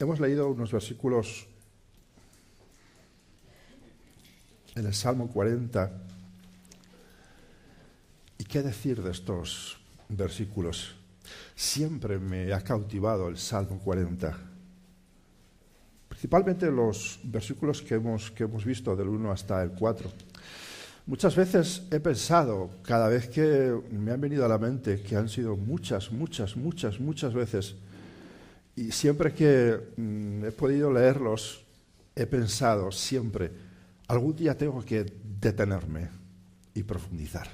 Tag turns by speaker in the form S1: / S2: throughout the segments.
S1: Hemos leído unos versículos en el Salmo 40. ¿Y qué decir de estos versículos? Siempre me ha cautivado el Salmo 40. Principalmente los versículos que hemos visto del 1 hasta el 4. Muchas veces he pensado, cada vez que me han venido a la mente, que han sido muchas veces, y siempre que he podido leerlos, he pensado siempre, algún día tengo que detenerme y profundizar.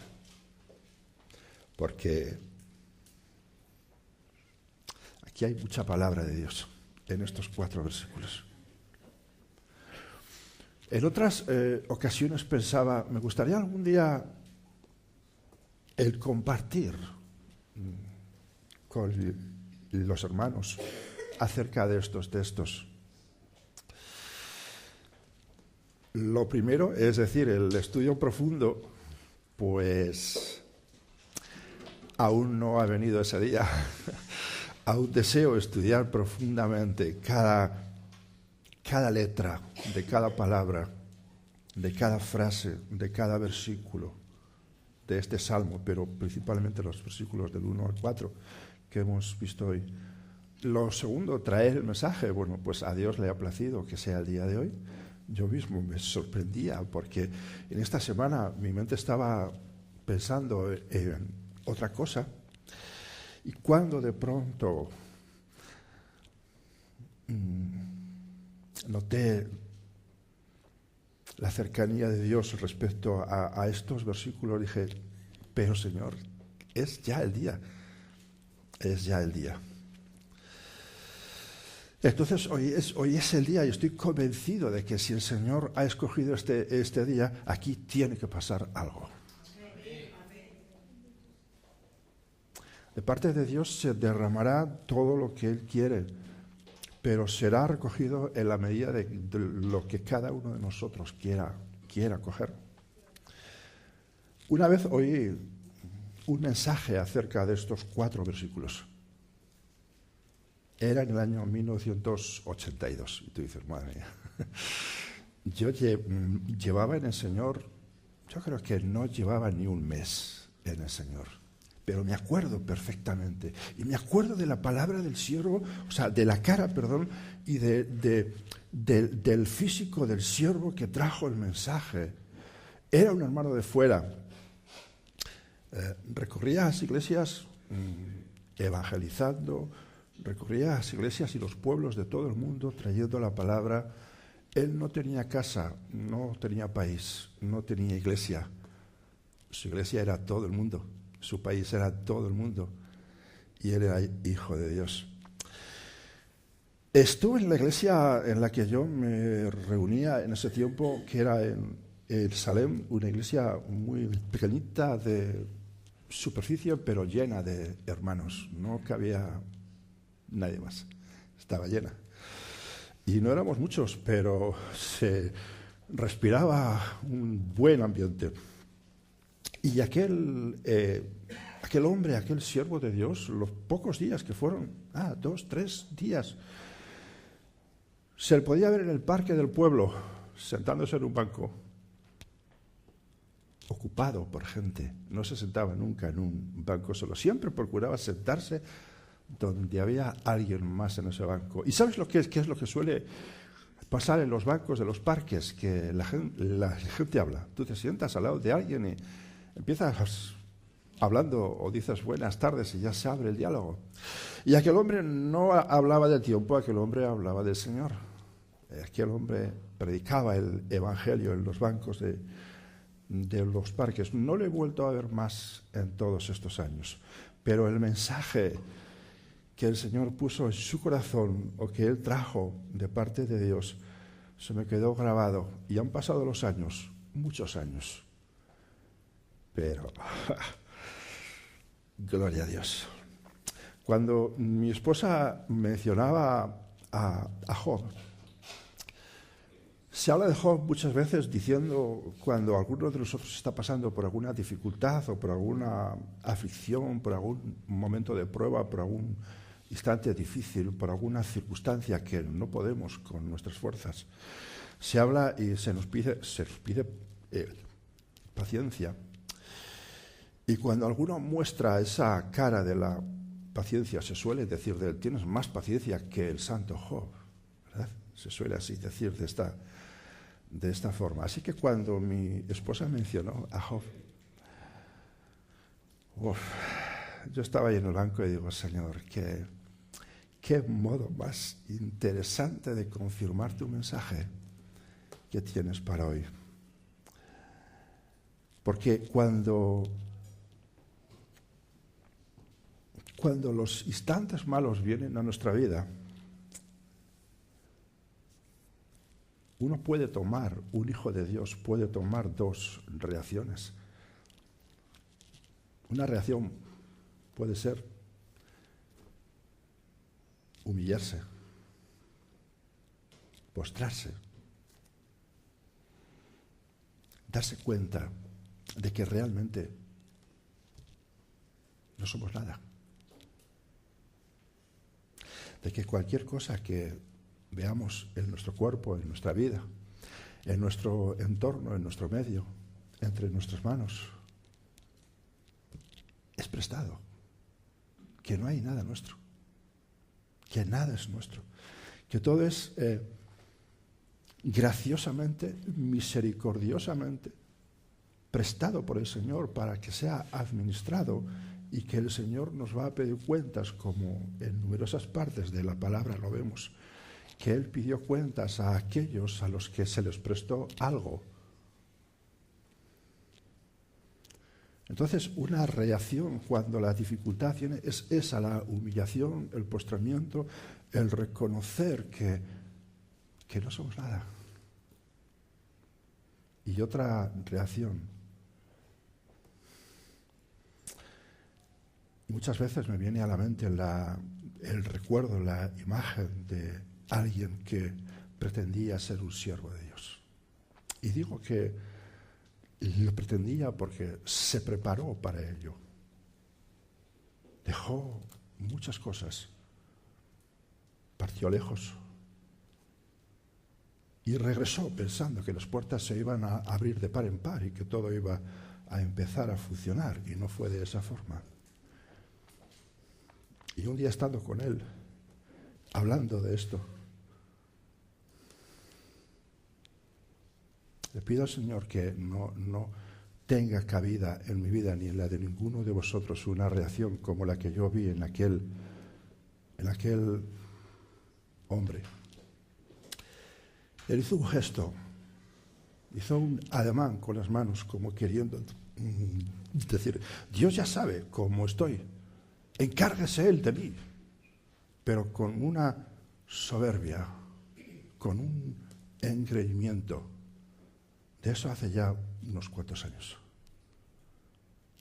S1: Porque aquí hay mucha palabra de Dios en estos 4 versículos. En otras ocasiones pensaba, me gustaría algún día el compartir con los hermanos acerca de estos textos. Lo primero, es decir, el estudio profundo, pues aún no ha venido ese día. Aún deseo estudiar profundamente cada letra de cada palabra, de cada frase, de cada versículo de este salmo, pero principalmente los versículos del 1 al 4 que hemos visto hoy. Lo segundo, traer el mensaje. Bueno, pues a Dios le ha placido que sea el día de hoy. Yo mismo me sorprendía porque en esta semana mi mente estaba pensando en otra cosa, y cuando de pronto noté la cercanía de Dios respecto a estos versículos, dije, pero Señor, es ya el día. Entonces hoy es el día y estoy convencido de que si el Señor ha escogido este día, aquí tiene que pasar algo. De parte de Dios se derramará todo lo que Él quiere, pero será recogido en la medida de lo que cada uno de nosotros quiera coger. Una vez oí un mensaje acerca de estos 4 versículos. Era en el año 1982. Y tú dices, madre mía. Yo llevaba en el Señor, yo creo que no llevaba ni un mes en el Señor. Pero me acuerdo perfectamente. Y me acuerdo de la palabra del siervo, o sea, de la cara, perdón, y del físico del siervo que trajo el mensaje. Era un hermano de fuera. Recorría las iglesias evangelizando, recorría las iglesias y los pueblos de todo el mundo trayendo la palabra. Él no tenía casa, no tenía país, no tenía iglesia. Su iglesia era todo el mundo. Su país era todo el mundo y él era hijo de Dios. Estuve en la iglesia en la que yo me reunía en ese tiempo, que era en Salem, una iglesia muy pequeñita de superficie, pero llena de hermanos. No cabía nadie más, estaba llena. Y no éramos muchos, pero se respiraba un buen ambiente. Y aquel hombre, aquel siervo de Dios, los pocos días que fueron, 2, 3 días, se le podía ver en el parque del pueblo, sentándose en un banco, ocupado por gente. No se sentaba nunca en un banco solo, siempre procuraba sentarse donde había alguien más en ese banco. ¿Y sabes qué es lo que suele pasar en los bancos de los parques? Que la gente habla. Tú te sientas al lado de alguien y empiezas hablando o dices buenas tardes y ya se abre el diálogo. Y aquel hombre no hablaba del tiempo, aquel hombre hablaba del Señor. Aquel hombre predicaba el evangelio en los bancos de los parques. No lo he vuelto a ver más en todos estos años, pero el mensaje que el Señor puso en su corazón o que Él trajo de parte de Dios se me quedó grabado y han pasado los años, muchos años. Pero, gloria a Dios. Cuando mi esposa mencionaba a Job, se habla de Job muchas veces diciendo, cuando alguno de nosotros está pasando por alguna dificultad o por alguna aflicción, por algún momento de prueba, por algún instante difícil, por alguna circunstancia que no podemos con nuestras fuerzas, se habla y se nos pide paciencia. Y cuando alguno muestra esa cara de la paciencia, se suele decir de él: tienes más paciencia que el santo Job, ¿verdad? Se suele así decir de esta forma. Así que cuando mi esposa mencionó a Job, yo estaba ahí en el banco y digo: Señor, qué modo más interesante de confirmar tu mensaje que tienes para hoy. Porque cuando los instantes malos vienen a nuestra vida, un hijo de Dios puede tomar dos reacciones. Una reacción puede ser humillarse, postrarse, darse cuenta de que realmente no somos nada, de que cualquier cosa que veamos en nuestro cuerpo, en nuestra vida, en nuestro entorno, en nuestro medio, entre nuestras manos, es prestado, que no hay nada nuestro, que nada es nuestro, que todo es graciosamente, misericordiosamente prestado por el Señor para que sea administrado, y que el Señor nos va a pedir cuentas, como en numerosas partes de la palabra lo vemos, que Él pidió cuentas a aquellos a los que se les prestó algo. Entonces, una reacción cuando la dificultad viene es esa, la humillación, el postramiento, el reconocer que no somos nada. Y otra reacción, muchas veces me viene a la mente el recuerdo, la imagen de alguien que pretendía ser un siervo de Dios. Y digo que lo pretendía porque se preparó para ello. Dejó muchas cosas, partió lejos y regresó pensando que las puertas se iban a abrir de par en par y que todo iba a empezar a funcionar, y no fue de esa forma. Y un día, estando con él, hablando de esto, le pido al Señor que no tenga cabida en mi vida, ni en la de ninguno de vosotros, una reacción como la que yo vi en aquel hombre. Él hizo un gesto, hizo un ademán con las manos, como queriendo decir: Dios ya sabe cómo estoy, encárguese Él de mí, pero con una soberbia, con un engreimiento. De eso hace ya unos cuantos años.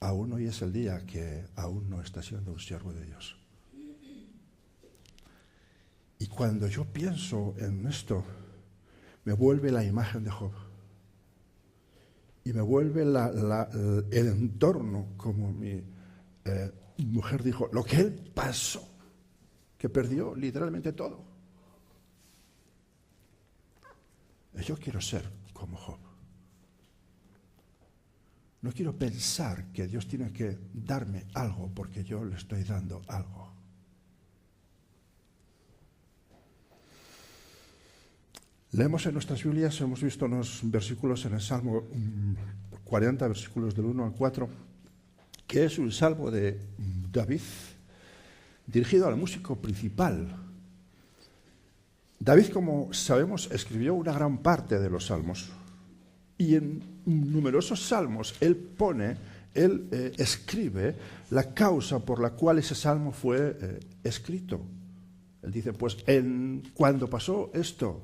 S1: Aún hoy es el día que aún no está siendo un siervo de Dios. Y cuando yo pienso en esto, me vuelve la imagen de Job. Y me vuelve el entorno, como mi mujer dijo, lo que él pasó, que perdió literalmente todo. Yo quiero ser como Job. No quiero pensar que Dios tiene que darme algo porque yo le estoy dando algo. Leemos en nuestras Biblias, hemos visto unos versículos en el Salmo 40, versículos del 1 al 4, que es un salmo de David, dirigido al músico principal. David, como sabemos, escribió una gran parte de los salmos, y en numerosos salmos él escribe la causa por la cual ese salmo fue escrito. Él dice, pues cuando pasó esto,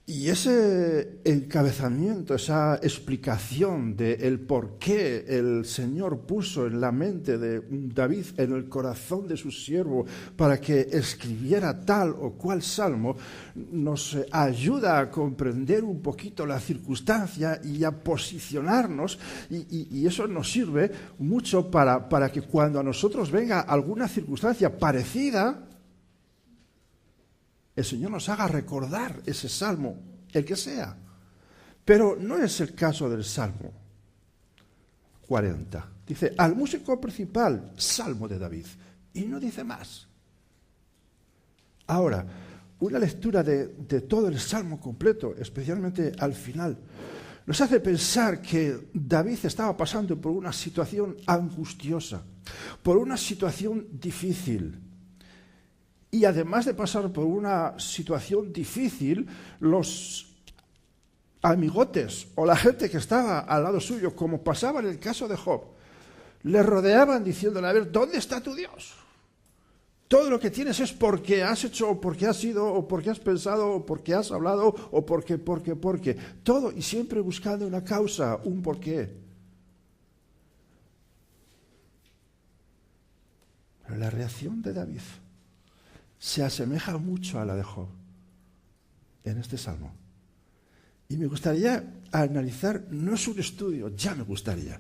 S1: Y ese encabezamiento, esa explicación de el por qué el Señor puso en la mente de David, en el corazón de su siervo, para que escribiera tal o cual salmo, nos ayuda a comprender un poquito la circunstancia y a posicionarnos, y eso nos sirve mucho para que cuando a nosotros venga alguna circunstancia parecida, el Señor nos haga recordar ese salmo, el que sea. Pero no es el caso del Salmo 40. Dice, al músico principal, Salmo de David. Y no dice más. Ahora, una lectura de todo el Salmo completo, especialmente al final, nos hace pensar que David estaba pasando por una situación angustiosa, por una situación difícil. Y además de pasar por una situación difícil, los amigotes o la gente que estaba al lado suyo, como pasaba en el caso de Job, le rodeaban diciéndole, a ver, ¿dónde está tu Dios? Todo lo que tienes es porque has hecho, o porque has sido, o porque has pensado, o porque has hablado, o porque. Todo, y siempre buscando una causa, un porqué. Pero la reacción de David se asemeja mucho a la de Job en este salmo. Y me gustaría analizar, no es un estudio, ya me gustaría,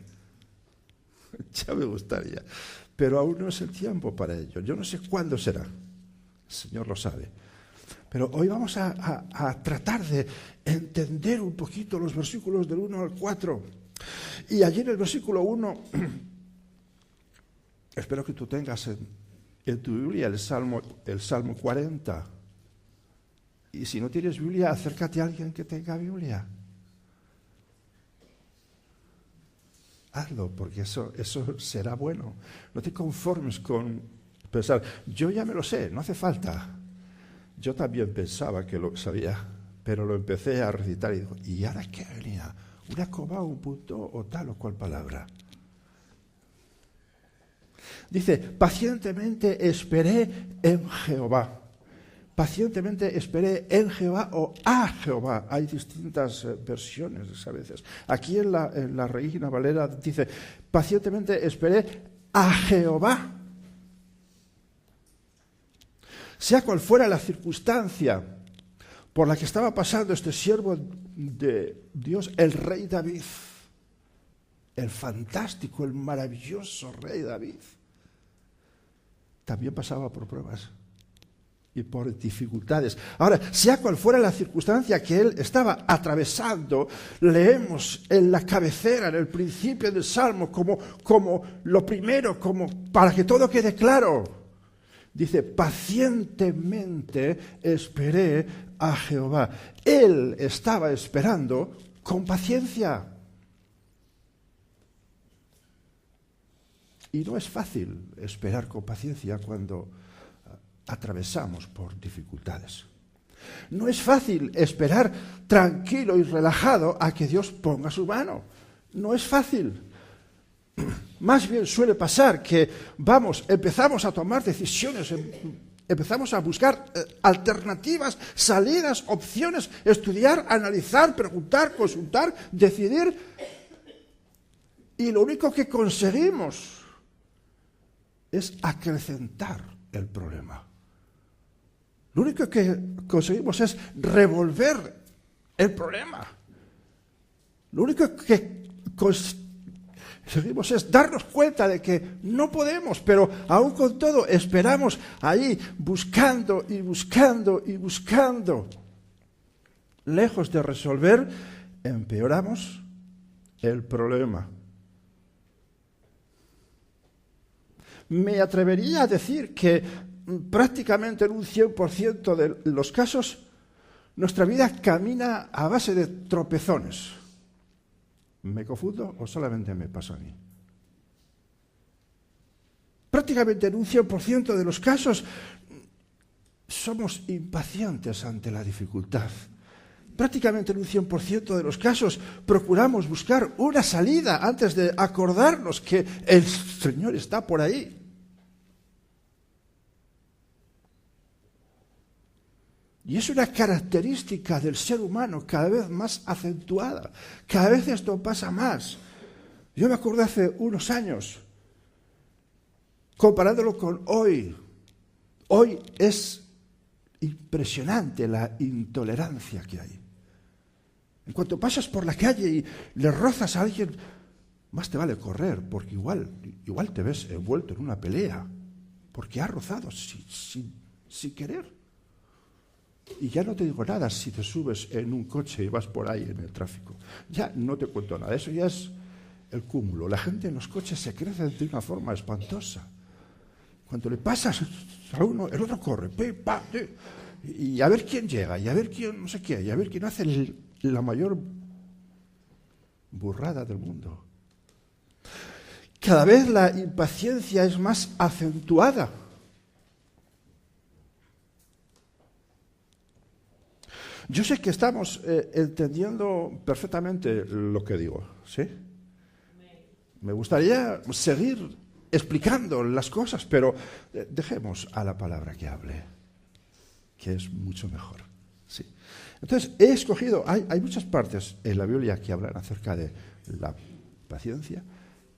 S1: pero aún no es el tiempo para ello. Yo no sé cuándo será, el Señor lo sabe. Pero hoy vamos a tratar de entender un poquito los versículos del 1 al 4. Y allí en el versículo 1, espero que tú tengas en tu Biblia el Salmo 40. Y si no tienes Biblia, acércate a alguien que tenga Biblia. Hazlo, porque eso será bueno. No te conformes con pensar, yo ya me lo sé, no hace falta. Yo también pensaba que lo sabía, pero lo empecé a recitar y digo, ¿y ahora qué venía? ¿Una coma, un punto o tal o cual palabra? Dice, pacientemente esperé en Jehová. Pacientemente esperé en Jehová o a Jehová. Hay distintas versiones a veces. Aquí en la Reina Valera dice, pacientemente esperé a Jehová. Sea cual fuera la circunstancia por la que estaba pasando este siervo de Dios, el rey David, el fantástico, el maravilloso rey David, también pasaba por pruebas y por dificultades. Ahora, sea cual fuera la circunstancia que él estaba atravesando, leemos en la cabecera, en el principio del Salmo, como lo primero, como para que todo quede claro. Dice, pacientemente esperé a Jehová. Él estaba esperando con paciencia. Y no es fácil esperar con paciencia cuando atravesamos por dificultades. No es fácil esperar tranquilo y relajado a que Dios ponga su mano. No es fácil. Más bien suele pasar que empezamos a tomar decisiones, empezamos a buscar alternativas, salidas, opciones, estudiar, analizar, preguntar, consultar, decidir, y lo único que conseguimos es acrecentar el problema. Lo único que conseguimos es revolver el problema. Lo único que conseguimos es darnos cuenta de que no podemos, pero aún con todo esperamos ahí buscando y buscando y buscando. Lejos de resolver, empeoramos el problema. Me atrevería a decir que prácticamente en un 100% de los casos nuestra vida camina a base de tropezones. ¿Me confundo o solamente me pasa a mí? Prácticamente en un 100% de los casos somos impacientes ante la dificultad. Prácticamente en un 100% de los casos procuramos buscar una salida antes de acordarnos que el Señor está por ahí. Y es una característica del ser humano cada vez más acentuada. Cada vez esto pasa más. Yo me acuerdo hace unos años, comparándolo con hoy. Hoy es impresionante la intolerancia que hay. En cuanto pasas por la calle y le rozas a alguien, más te vale correr, porque igual te ves envuelto en una pelea, porque has rozado sin querer. Y ya no te digo nada si te subes en un coche y vas por ahí en el tráfico. Ya no te cuento nada, eso ya es el cúmulo. La gente en los coches se crece de una forma espantosa. Cuando le pasas a uno, el otro corre, y a ver quién llega, y a ver quién no sé qué, y a ver quién hace la mayor burrada del mundo. Cada vez la impaciencia es más acentuada. Yo sé que estamos entendiendo perfectamente lo que digo, ¿sí? Me gustaría seguir explicando las cosas, pero dejemos a la palabra que hable, que es mucho mejor, ¿sí? Entonces, he escogido, hay muchas partes en la Biblia que hablan acerca de la paciencia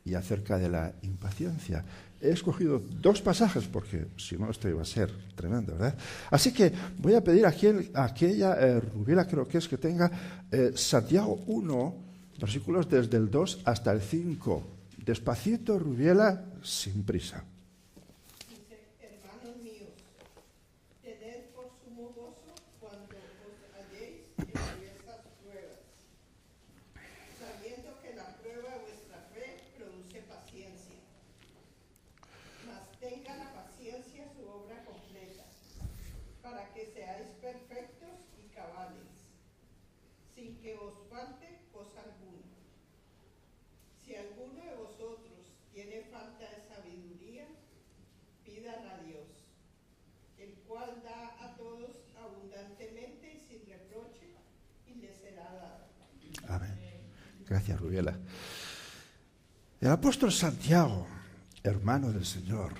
S1: y acerca de la impaciencia. He escogido dos pasajes porque si no esto iba a ser tremendo, ¿verdad? Así que voy a pedir a aquella Rubiela, creo que es que tenga Santiago 1, versículos desde el 2 hasta el 5. Despacito, Rubiela, sin prisa.
S2: Dice, hermanos míos, tened por sumo gozo cuando os halléis en diversas pruebas, sabiendo que la prueba de vuestra fe produce paciencia. Mas tenga la paciencia su obra completa, para que seáis perfectos y cabales, sin que os falte cosa alguna. Si alguno de vosotros tiene falta de sabiduría, pidan a Dios, el cual da a todos abundantemente y sin reproche, y le será dado.
S1: Amén. Gracias, Rubiela. El apóstol Santiago, hermano del Señor,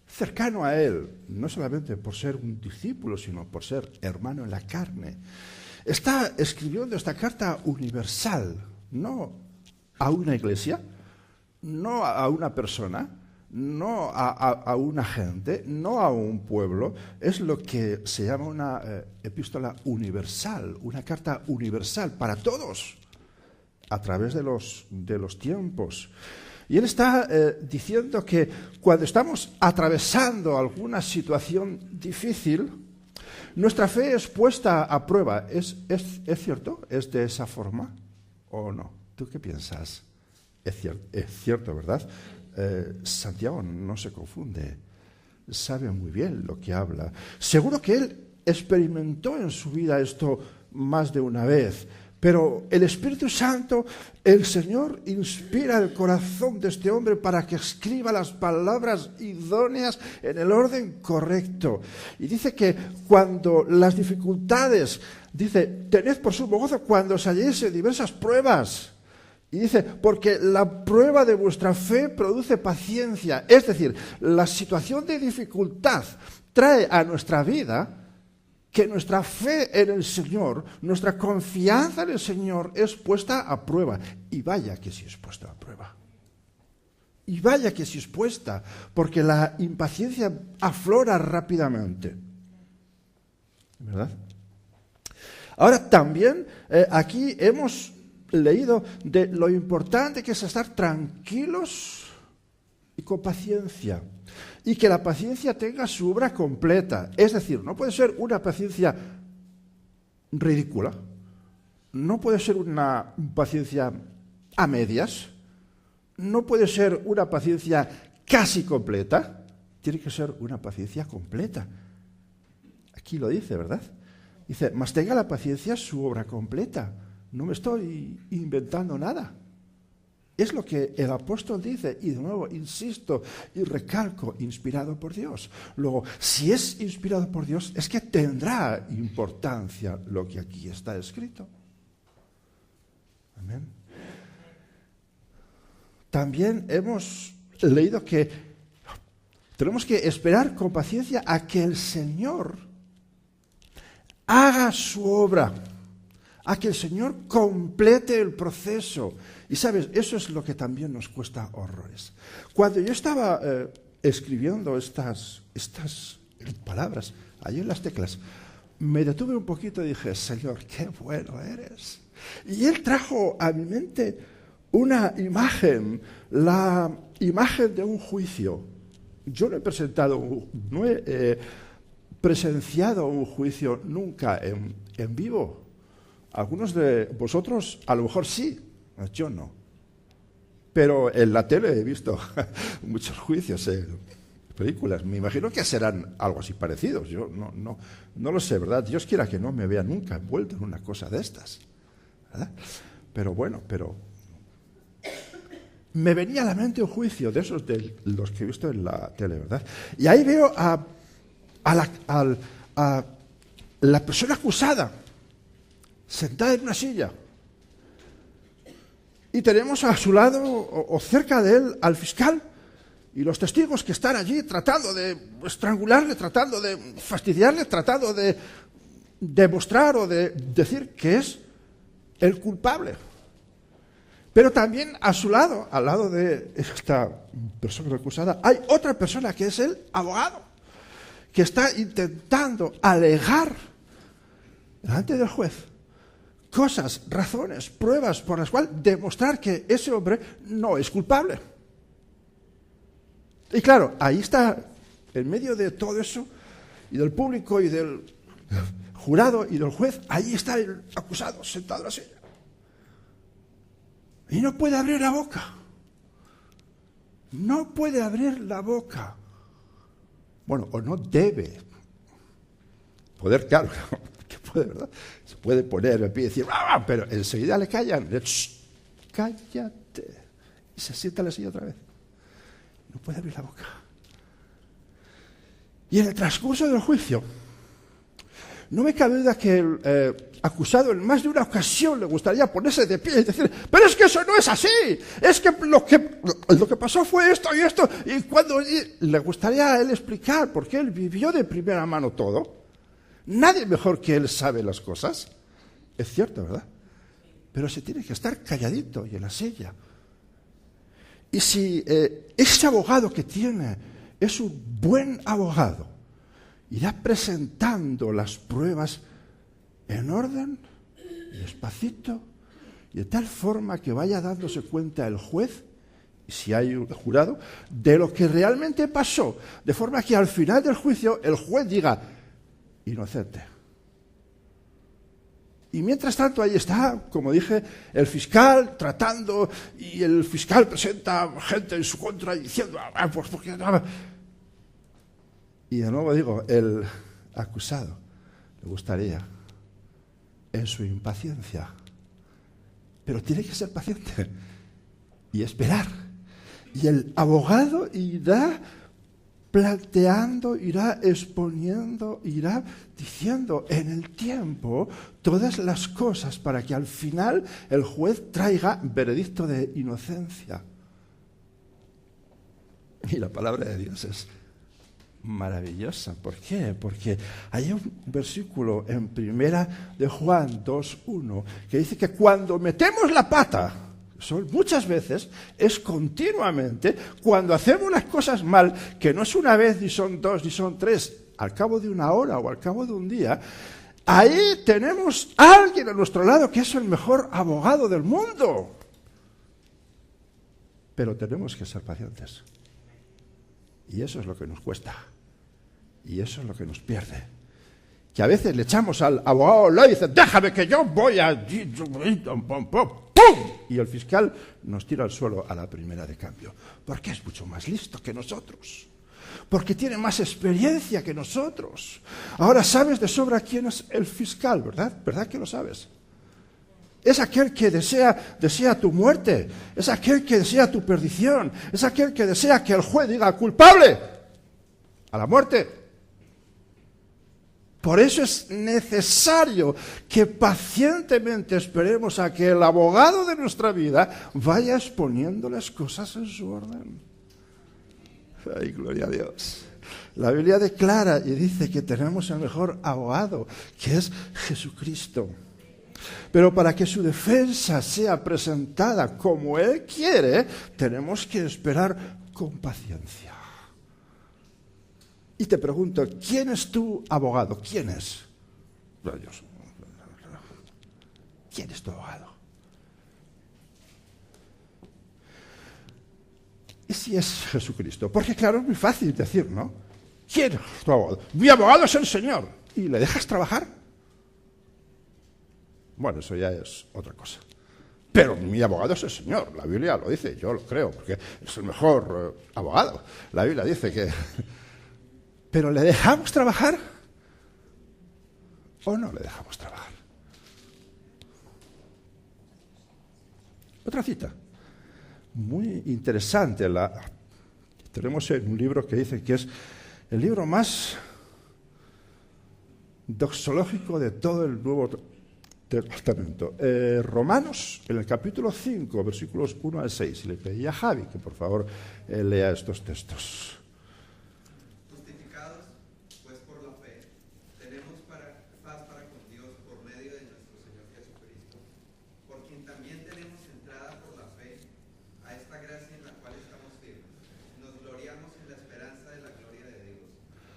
S1: cercano a él, no solamente por ser un discípulo, sino por ser hermano en la carne, está escribiendo esta carta universal, no a una iglesia, no a una persona, no a una gente, no a un pueblo. Es lo que se llama una epístola universal, una carta universal para todos, a través de los tiempos. Y él está diciendo que cuando estamos atravesando alguna situación difícil, nuestra fe es puesta a prueba. ¿Es cierto? ¿Es de esa forma o no? ¿Tú qué piensas? Es cierto, ¿verdad? Santiago no se confunde, sabe muy bien lo que habla. Seguro que él experimentó en su vida esto más de una vez, pero el Espíritu Santo, el Señor, inspira el corazón de este hombre para que escriba las palabras idóneas en el orden correcto. Y dice que cuando las dificultades, dice, tened por sumo gozo cuando os halléis en diversas pruebas. Y dice, porque la prueba de vuestra fe produce paciencia. Es decir, la situación de dificultad trae a nuestra vida que nuestra fe en el Señor, nuestra confianza en el Señor es puesta a prueba. Y vaya que sí es puesta a prueba. Y vaya que sí es puesta, porque la impaciencia aflora rápidamente. ¿Verdad? Ahora también aquí hemos leído de lo importante que es estar tranquilos y con paciencia, y que la paciencia tenga su obra completa. Es decir, no puede ser una paciencia ridícula, no puede ser una paciencia a medias, no puede ser una paciencia casi completa, tiene que ser una paciencia completa. Aquí lo dice, ¿verdad? Dice, mas tenga la paciencia su obra completa. No me estoy inventando nada. Es lo que el apóstol dice, y de nuevo insisto y recalco, inspirado por Dios. Luego, si es inspirado por Dios, es que tendrá importancia lo que aquí está escrito. Amén. También hemos leído que tenemos que esperar con paciencia a que el Señor haga su obra, a que el Señor complete el proceso. Y sabes, eso es lo que también nos cuesta horrores. Cuando yo estaba escribiendo estas palabras allí en las teclas, me detuve un poquito y dije, Señor, qué bueno eres. Y Él trajo a mi mente una imagen, la imagen de un juicio. Yo no he presenciado un juicio nunca en vivo. Algunos de vosotros a lo mejor sí, yo no. Pero en la tele he visto muchos juicios, películas. Me imagino que serán algo así parecidos. Yo no lo sé, ¿verdad? Dios quiera que no me vea nunca envuelto en una cosa de estas, ¿verdad? Pero bueno, me venía a la mente un juicio de esos de los que he visto en la tele, ¿verdad? Y ahí veo a la persona acusada sentada en una silla. Y tenemos a su lado o cerca de él al fiscal y los testigos que están allí tratando de estrangularle, tratando de fastidiarle, tratando de demostrar o de decir que es el culpable. Pero también a su lado, al lado de esta persona acusada, hay otra persona que es el abogado, que está intentando alegar delante del juez cosas, razones, pruebas por las cuales demostrar que ese hombre no es culpable. Y claro, ahí está, en medio de todo eso, y del público, y del jurado, y del juez, ahí está el acusado, sentado en la silla. Y no puede abrir la boca. No puede abrir la boca. Bueno, o no debe. Poder, claro, que puede, ¿verdad? Se puede poner el pie y decir, ¡ah! Pero enseguida le callan. Cállate. Y se sienta en la silla otra vez. No puede abrir la boca. Y en el transcurso del juicio, no me cabe duda que el acusado en más de una ocasión le gustaría ponerse de pie y decir, pero es que eso no es así, es que lo que pasó fue esto y esto, y cuando le gustaría a él explicar, porque él vivió de primera mano todo, nadie mejor que él sabe las cosas, es cierto, ¿verdad? Pero se tiene que estar calladito y en la silla. Y si ese abogado que tiene es un buen abogado, irá presentando las pruebas en orden, despacito, y de tal forma que vaya dándose cuenta el juez, si hay un jurado, de lo que realmente pasó, de forma que al final del juicio el juez diga, inocente. Y mientras tanto ahí está, como dije, el fiscal tratando, y el fiscal presenta gente en su contra diciendo, pues porque no. Y de nuevo digo, el acusado le gustaría, en su impaciencia, pero tiene que ser paciente y esperar. Y el abogado irá planteando, irá exponiendo, irá diciendo en el tiempo todas las cosas para que al final el juez traiga veredicto de inocencia. Y la palabra de Dios es maravillosa. ¿Por qué? Porque hay un versículo en Primera de Juan 2:1 que dice que cuando metemos la pata, son muchas veces, es continuamente, cuando hacemos las cosas mal, que no es una vez, ni son dos, ni son tres, al cabo de una hora o al cabo de un día, ahí tenemos a alguien a nuestro lado que es el mejor abogado del mundo. Pero tenemos que ser pacientes. Y eso es lo que nos cuesta. Y eso es lo que nos pierde. Que a veces le echamos al abogado al lado y dice, déjame que yo voy a... ¡Pum! Y el fiscal nos tira al suelo a la primera de cambio. Porque es mucho más listo que nosotros. Porque tiene más experiencia que nosotros. Ahora sabes de sobra quién es el fiscal, ¿verdad? ¿Verdad que lo sabes? Es aquel que desea tu muerte, es aquel que desea tu perdición, es aquel que desea que el juez diga culpable a la muerte. Por eso es necesario que pacientemente esperemos a que el abogado de nuestra vida vaya exponiendo las cosas en su orden. Ay, gloria a Dios. La Biblia declara y dice que tenemos el mejor abogado, que es Jesucristo. Pero para que su defensa sea presentada como Él quiere, tenemos que esperar con paciencia. Y te pregunto, ¿quién es tu abogado? ¿Quién es? Dios. ¿Quién es tu abogado? ¿Y si es Jesucristo? Porque claro, es muy fácil decir, ¿no? ¿Quién es tu abogado? Mi abogado es el Señor. ¿Y le dejas trabajar? Bueno, eso ya es otra cosa. Pero mi abogado es el Señor. La Biblia lo dice, yo lo creo, porque es el mejor abogado. La Biblia dice que... ¿Pero le dejamos trabajar? ¿O no le dejamos trabajar? Otra cita. Muy interesante. Tenemos un libro que dice que es el libro más doxológico de todo el Nuevo Testamento. Romanos, en el capítulo 5, versículos 1 al 6. Le pedí a Javi que por favor lea estos textos.
S3: Justificados, pues por la fe, tenemos paz para con Dios por medio de nuestro Señor Jesucristo, por quien también tenemos entrada por la fe a esta gracia en la cual estamos firmes. Nos gloriamos en la esperanza de la gloria de Dios.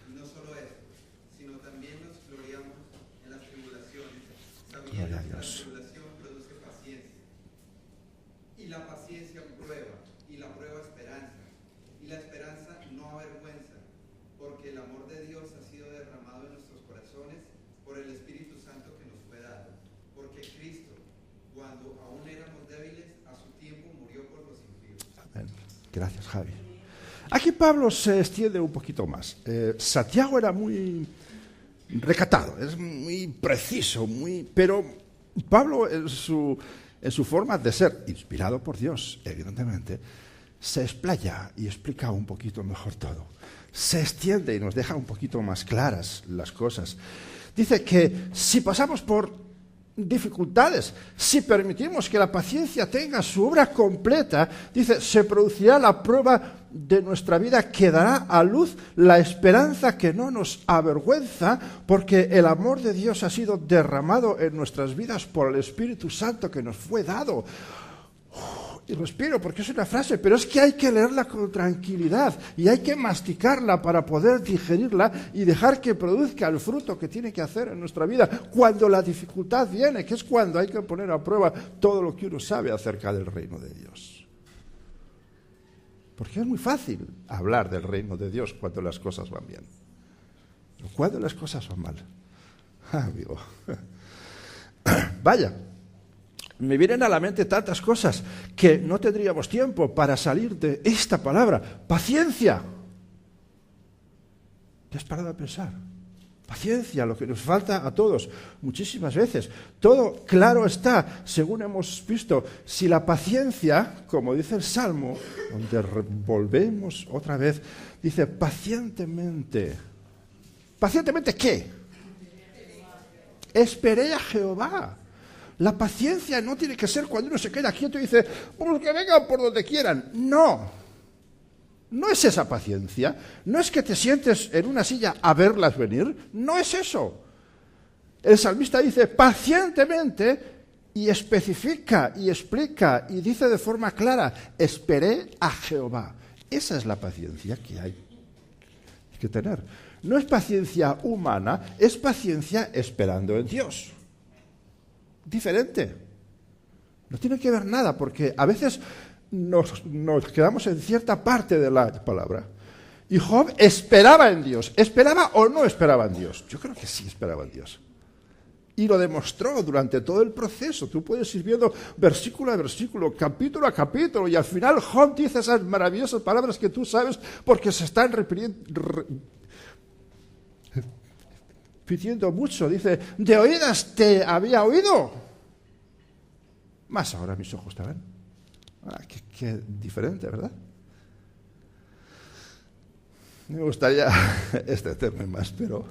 S3: Y no solo esto, sino también nos gloriamos en las tribulaciones, sabiendo que la tribulación produce paciencia. Y la paciencia prueba, y la prueba esperanza. Y la esperanza no avergüenza, porque el amor de Dios ha sido derramado en nuestros corazones por el Espíritu Santo que nos fue dado. Porque Cristo, cuando aún éramos débiles, a su tiempo murió por los impíos.
S1: Amén. Gracias, Javi. Aquí Pablo se extiende un poquito más. Santiago era muy recatado, es muy preciso, pero Pablo en su forma de ser, inspirado por Dios, evidentemente, se explaya y explica un poquito mejor todo. Se extiende y nos deja un poquito más claras las cosas. Dice que si pasamos por dificultades, si permitimos que la paciencia tenga su obra completa, dice, se producirá la prueba de nuestra vida que dará a luz la esperanza que no nos avergüenza, porque el amor de Dios ha sido derramado en nuestras vidas por el Espíritu Santo que nos fue dado. Y respiro porque es una frase, pero es que hay que leerla con tranquilidad y hay que masticarla para poder digerirla y dejar que produzca el fruto que tiene que hacer en nuestra vida cuando la dificultad viene, que es cuando hay que poner a prueba todo lo que uno sabe acerca del reino de Dios. Porque es muy fácil hablar del reino de Dios cuando las cosas van bien. Pero cuando las cosas van mal, amigo, vaya. Me vienen a la mente tantas cosas que no tendríamos tiempo para salir de esta palabra. Paciencia. ¿Te has parado a pensar? Paciencia, lo que nos falta a todos muchísimas veces. Todo claro está, según hemos visto. Si la paciencia, como dice el Salmo, donde volvemos otra vez, dice pacientemente. ¿Pacientemente qué? Esperé a Jehová. La paciencia no tiene que ser cuando uno se queda quieto y dice, pues que vengan por donde quieran. No, no es esa paciencia. No es que te sientes en una silla a verlas venir. No es eso. El salmista dice pacientemente y especifica y explica y dice de forma clara, esperé a Jehová. Esa es la paciencia que hay que tener. No es paciencia humana, es paciencia esperando en Dios. Diferente. No tiene que ver nada, porque a veces nos quedamos en cierta parte de la palabra. Y Job esperaba en Dios. ¿Esperaba o no esperaba en Dios? Yo creo que sí esperaba en Dios. Y lo demostró durante todo el proceso. Tú puedes ir viendo versículo a versículo, capítulo a capítulo, y al final Job dice esas maravillosas palabras que tú sabes porque se están repitiendo mucho. Dice, de oídas te había oído, más ahora mis ojos te ven. Qué diferente, ¿verdad? Me gustaría extenderme más, pero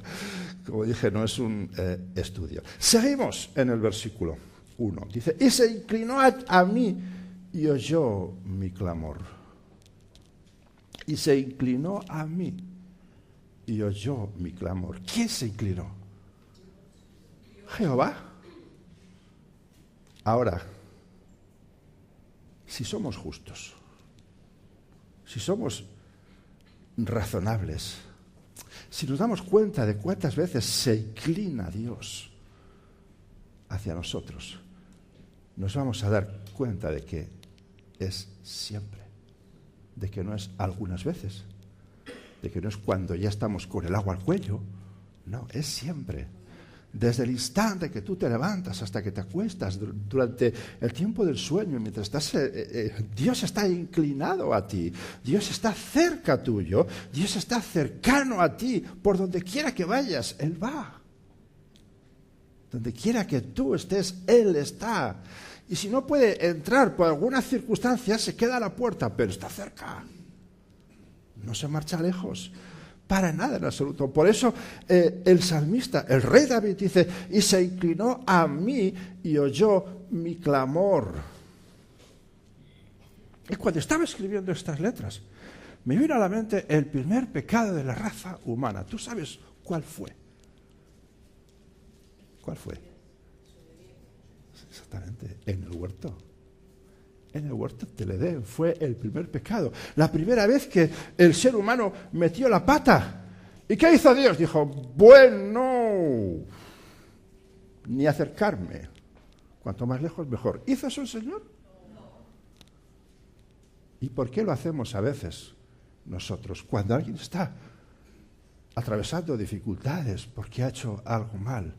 S1: como dije, no es un estudio. Seguimos en el versículo 1. Dice, y se inclinó a mí y oyó mi clamor. Y se inclinó a mí y oyó mi clamor. ¿Quién se inclinó? Jehová. Ahora, si somos justos, si somos razonables, si nos damos cuenta de cuántas veces se inclina Dios hacia nosotros, nos vamos a dar cuenta de que es siempre, de que no es algunas veces, de que no es cuando ya estamos con el agua al cuello, no, es siempre. Desde el instante que tú te levantas hasta que te acuestas, durante el tiempo del sueño, mientras estás, Dios está inclinado a ti, Dios está cerca tuyo, Dios está cercano a ti, por donde quiera que vayas, Él va. Donde quiera que tú estés, Él está. Y si no puede entrar por alguna circunstancia, se queda a la puerta, pero está cerca. No se marcha lejos. Para nada en absoluto. Por eso el salmista, el rey David dice, y se inclinó a mí y oyó mi clamor. Y cuando estaba escribiendo estas letras, me vino a la mente el primer pecado de la raza humana. ¿Tú sabes cuál fue? ¿Cuál fue? Exactamente, en el huerto. En el huerto del Edén fue el primer pecado. La primera vez que el ser humano metió la pata. ¿Y qué hizo Dios? Dijo, bueno, ni acercarme. Cuanto más lejos, mejor. ¿Hizo eso el Señor? ¿Y por qué lo hacemos a veces nosotros? Cuando alguien está atravesando dificultades porque ha hecho algo mal,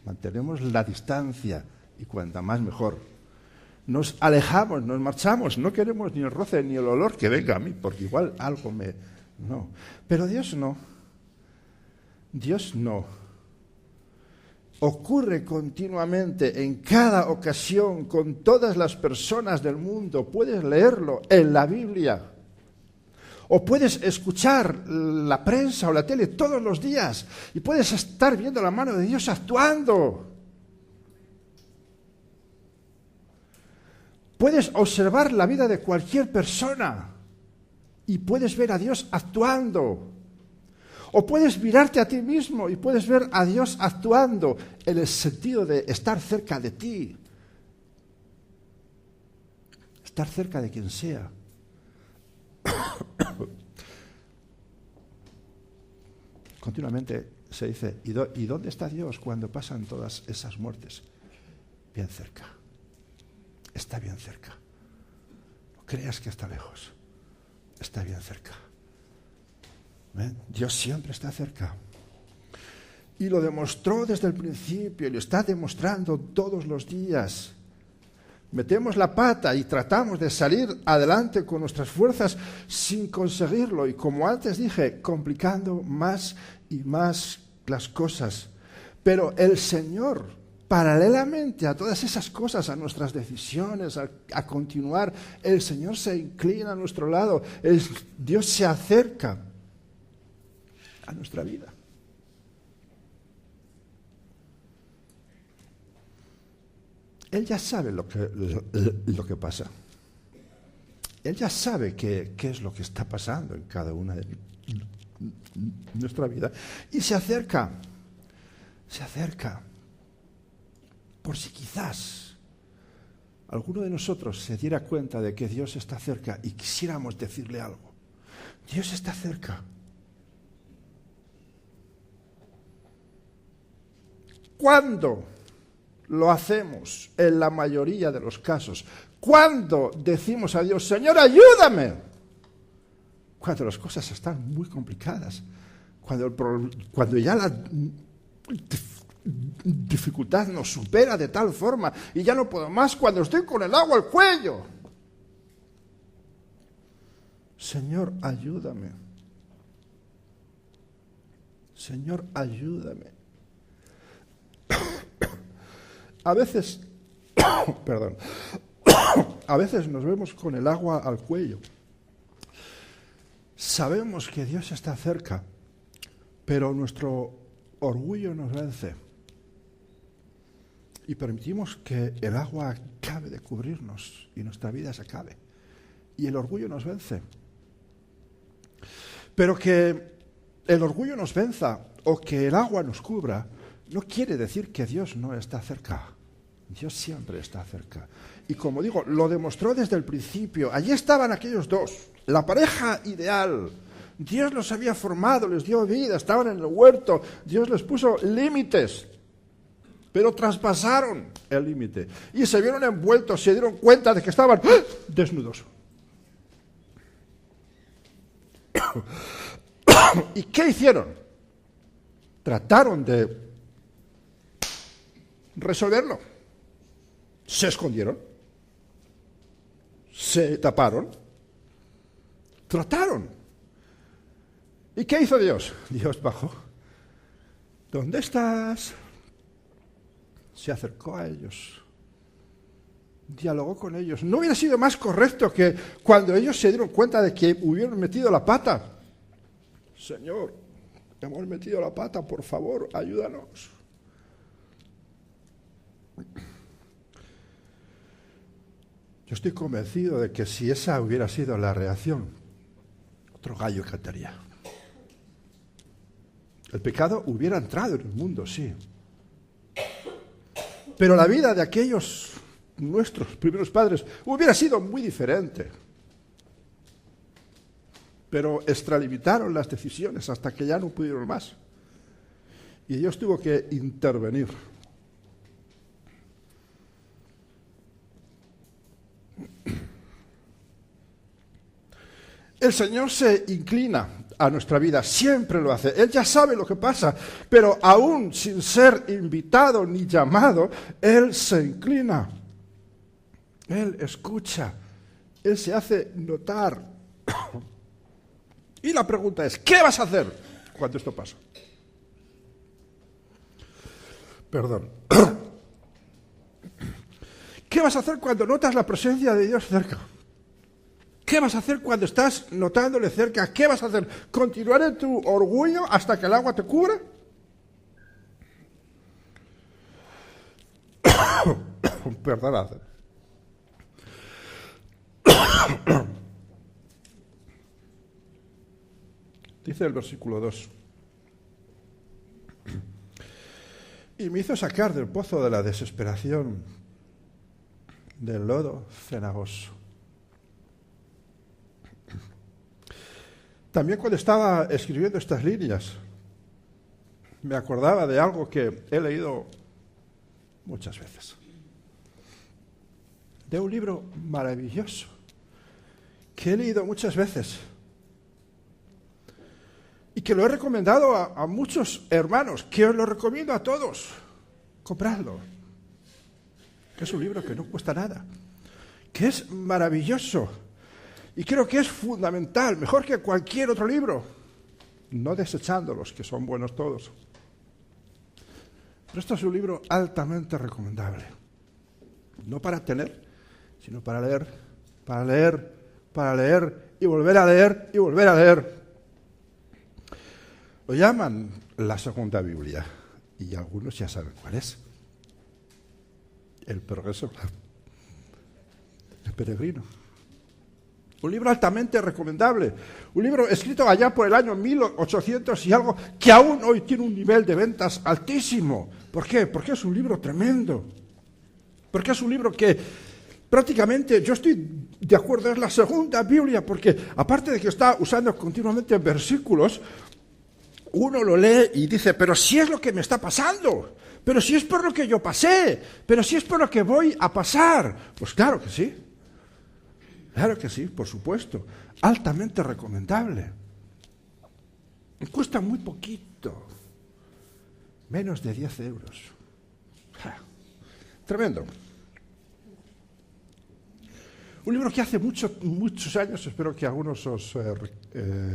S1: mantenemos la distancia y cuanta más mejor. Nos alejamos, nos marchamos, no queremos ni el roce ni el olor que venga a mí, porque igual algo me... No. Pero Dios no. Dios no. Ocurre continuamente, en cada ocasión, con todas las personas del mundo. Puedes leerlo en la Biblia. O puedes escuchar la prensa o la tele todos los días y puedes estar viendo la mano de Dios actuando. Puedes observar la vida de cualquier persona y puedes ver a Dios actuando. O puedes mirarte a ti mismo y puedes ver a Dios actuando en el sentido de estar cerca de ti. Estar cerca de quien sea. Continuamente se dice, ¿y dónde está Dios cuando pasan todas esas muertes? Bien cerca. Está bien cerca. No creas que está lejos. Está bien cerca. ¿Ven? Dios siempre está cerca. Y lo demostró desde el principio y lo está demostrando todos los días. Metemos la pata y tratamos de salir adelante con nuestras fuerzas sin conseguirlo. Y como antes dije, complicando más y más las cosas. Pero el Señor, paralelamente a todas esas cosas, a nuestras decisiones, a continuar, el Señor se inclina a nuestro lado. Dios se acerca a nuestra vida. Él ya sabe lo que pasa. Él ya sabe qué es lo que está pasando en cada una de nuestra vida. Y se acerca. Por si quizás alguno de nosotros se diera cuenta de que Dios está cerca y quisiéramos decirle algo. Dios está cerca. ¿Cuándo lo hacemos? En la mayoría de los casos. ¿Cuándo decimos a Dios, Señor, ayúdame? Cuando las cosas están muy complicadas. Cuando ya la dificultad nos supera de tal forma y ya no puedo más, cuando estoy con el agua al cuello. Señor, ayúdame. Señor, ayúdame. A veces, a veces nos vemos con el agua al cuello. Sabemos que Dios está cerca, pero nuestro orgullo nos vence. Y permitimos que el agua acabe de cubrirnos y nuestra vida se acabe. Y el orgullo nos vence. Pero que el orgullo nos venza o que el agua nos cubra no quiere decir que Dios no está cerca. Dios siempre está cerca. Y como digo, lo demostró desde el principio. Allí estaban aquellos dos, la pareja ideal. Dios los había formado, les dio vida, estaban en el huerto. Dios les puso límites, pero traspasaron el límite. Y se vieron envueltos, se dieron cuenta de que estaban desnudos. ¿Y qué hicieron? Trataron de resolverlo. Se escondieron, se taparon, trataron. ¿Y qué hizo Dios? Dios bajó. ¿Dónde estás? Se acercó a ellos, dialogó con ellos. ¿No hubiera sido más correcto que cuando ellos se dieron cuenta de que hubieran metido la pata? Señor, hemos metido la pata, por favor, ayúdanos. Yo estoy convencido de que si esa hubiera sido la reacción, otro gallo cantaría. El pecado hubiera entrado en el mundo, sí. Pero la vida de aquellos nuestros primeros padres hubiera sido muy diferente. Pero extralimitaron las decisiones hasta que ya no pudieron más. Y Dios tuvo que intervenir. El Señor se inclina a nuestra vida, siempre lo hace. Él ya sabe lo que pasa, pero aún sin ser invitado ni llamado, Él se inclina. Él escucha, Él se hace notar. Y la pregunta es, ¿qué vas a hacer cuando esto pasa? Perdón. ¿Qué vas a hacer cuando notas la presencia de Dios cerca? ¿Qué vas a hacer cuando estás notándole cerca? ¿Qué vas a hacer? ¿Continuar en tu orgullo hasta que el agua te cubra? Perdonad. Dice el versículo 2. Y me hizo sacar del pozo de la desesperación, del lodo cenagoso. También cuando estaba escribiendo estas líneas, me acordaba de algo que he leído muchas veces. De un libro maravilloso, que he leído muchas veces. Y que lo he recomendado a muchos hermanos, que os lo recomiendo a todos. Compradlo. Que es un libro que no cuesta nada. Que es maravilloso. Y creo que es fundamental, mejor que cualquier otro libro, no desechándolos, que son buenos todos. Pero esto es un libro altamente recomendable. No para tener, sino para leer, para leer, para leer, y volver a leer, y volver a leer. Lo llaman la segunda Biblia, y algunos ya saben cuál es. El progreso, el peregrino. Un libro altamente recomendable. Un libro escrito allá por el año 1800 y algo, que aún hoy tiene un nivel de ventas altísimo. ¿Por qué? Porque es un libro tremendo. Porque es un libro que prácticamente, yo estoy de acuerdo, es la segunda Biblia, porque aparte de que está usando continuamente versículos, uno lo lee y dice, pero si es lo que me está pasando, pero si es por lo que yo pasé, pero si es por lo que voy a pasar. Pues claro que sí. Claro que sí, por supuesto. Altamente recomendable. Cuesta muy poquito. Menos de 10 euros. Tremendo. Un libro que hace muchos años, espero que algunos os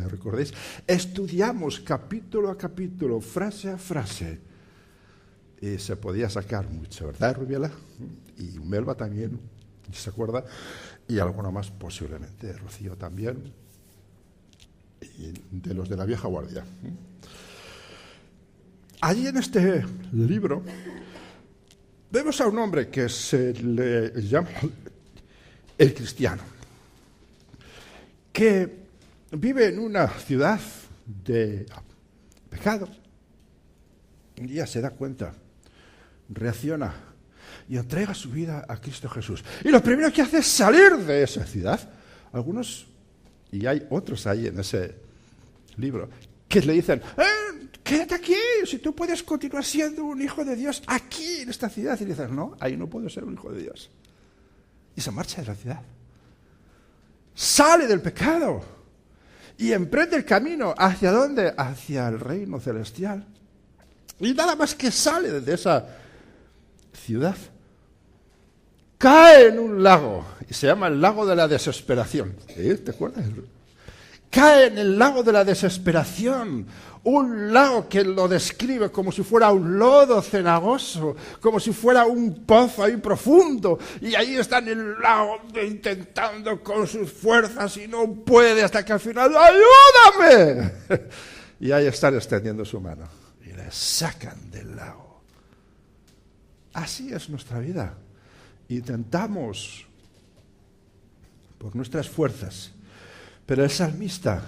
S1: recordéis, estudiamos capítulo a capítulo, frase a frase, y se podía sacar mucho, ¿verdad, Rubiela? Y Melba también, ¿se acuerda? Y alguno más posiblemente, Rocío también, y de los de la vieja guardia. Allí en este libro vemos a un hombre que se le llama el cristiano, que vive en una ciudad de pecado. Un día se da cuenta, reacciona y entrega su vida a Cristo Jesús. Y lo primero que hace es salir de esa ciudad. Algunos, y hay otros ahí en ese libro, que le dicen, quédate aquí, si tú puedes continuar siendo un hijo de Dios aquí en esta ciudad. Y le dicen, no, ahí no puedo ser un hijo de Dios. Y se marcha de la ciudad. Sale del pecado y emprende el camino. ¿Hacia dónde? Hacia el reino celestial. Y nada más que sale de esa ciudad, cae en un lago, y se llama el lago de la desesperación. ¿Te acuerdas? Cae en el lago de la desesperación, un lago que lo describe como si fuera un lodo cenagoso, como si fuera un pozo ahí profundo, y ahí está en el lago intentando con sus fuerzas y no puede hasta que al final, ¡ayúdame! Y ahí están extendiendo su mano y le sacan del lago. Así es nuestra vida. Intentamos por nuestras fuerzas, pero el salmista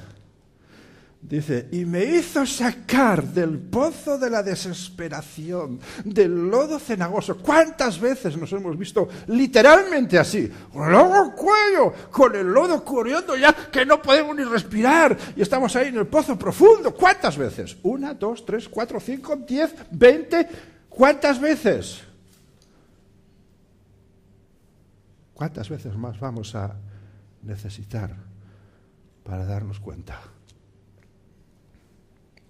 S1: dice, y me hizo sacar del pozo de la desesperación, del lodo cenagoso. ¿Cuántas veces nos hemos visto literalmente así? Luego el cuello, con el lodo corriendo ya que no podemos ni respirar y estamos ahí en el pozo profundo. ¿Cuántas veces? 1, 2, 3, 4, 5, 10, 20. ¿Cuántas veces? ¿Cuántas veces más vamos a necesitar para darnos cuenta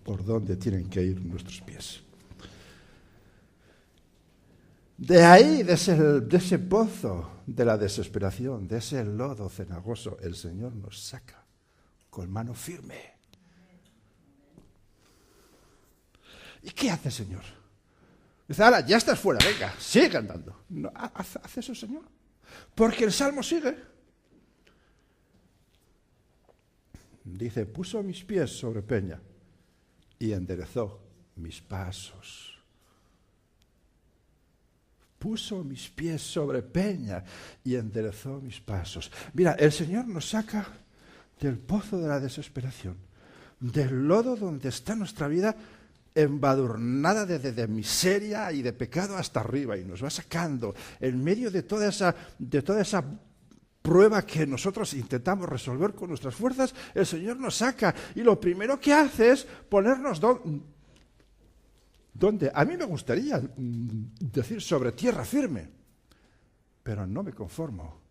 S1: por dónde tienen que ir nuestros pies? De ahí, de ese pozo de la desesperación, de ese lodo cenagoso, el Señor nos saca con mano firme. ¿Y qué hace el Señor? Dice, ahora, ya estás fuera, venga, sigue andando. No, ¿hace eso el Señor? Porque el Salmo sigue. Dice, puso mis pies sobre peña y enderezó mis pasos. Puso mis pies sobre peña y enderezó mis pasos. Mira, el Señor nos saca del pozo de la desesperación, del lodo donde está nuestra vida embadurnada de miseria y de pecado hasta arriba, y nos va sacando en medio de toda esa prueba que nosotros intentamos resolver con nuestras fuerzas. El Señor nos saca y lo primero que hace es ponernos ¿dónde? A mí me gustaría decir sobre tierra firme, pero no me conformo.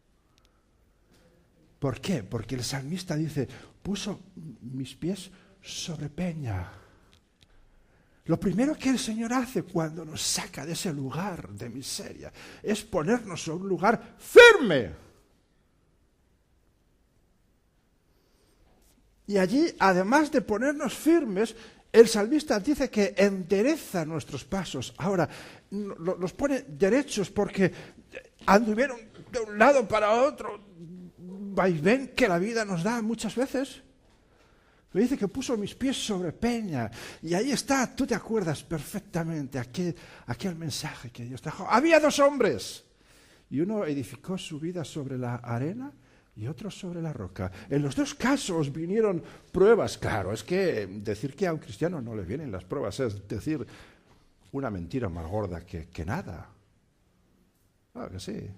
S1: ¿Por qué? Porque el salmista dice, puso mis pies sobre peña. Lo primero que el Señor hace cuando nos saca de ese lugar de miseria es ponernos sobre un lugar firme. Y allí, además de ponernos firmes, el salmista dice que endereza nuestros pasos. Ahora, los pone derechos porque anduvieron de un lado para otro, vaivén que la vida nos da muchas veces. Me dice que puso mis pies sobre peña. Y ahí está, tú te acuerdas perfectamente aquel mensaje que Dios trajo. Había 2 hombres. Y uno edificó su vida sobre la arena y otro sobre la roca. En los 2 casos vinieron pruebas. Claro, es que decir que a un cristiano no le vienen las pruebas es decir una mentira más gorda que nada. Claro que sí.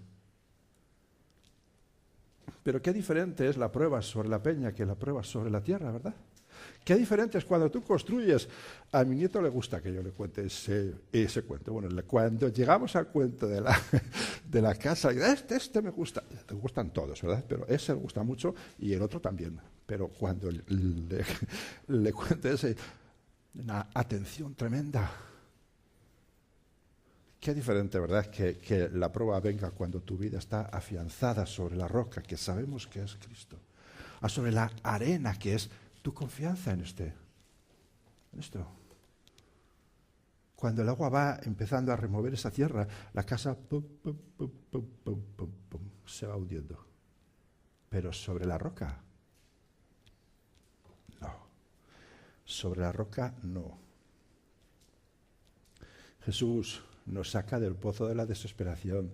S1: Pero qué diferente es la prueba sobre la peña que la prueba sobre la tierra, ¿verdad? Qué diferente es cuando tú construyes. A mi nieto le gusta que yo le cuente ese cuento. Bueno, cuando llegamos al cuento de la casa, este me gusta. Te gustan todos, ¿verdad? Pero ese le gusta mucho y el otro también. Pero cuando le cuento ese, una atención tremenda. Qué diferente, ¿verdad? Que la prueba venga cuando tu vida está afianzada sobre la roca, que sabemos que es Cristo, a sobre la arena, que es tu confianza en esto. Cuando el agua va empezando a remover esa tierra, la casa se va hundiendo. Pero sobre la roca, no. Sobre la roca, no. Jesús nos saca del pozo de la desesperación,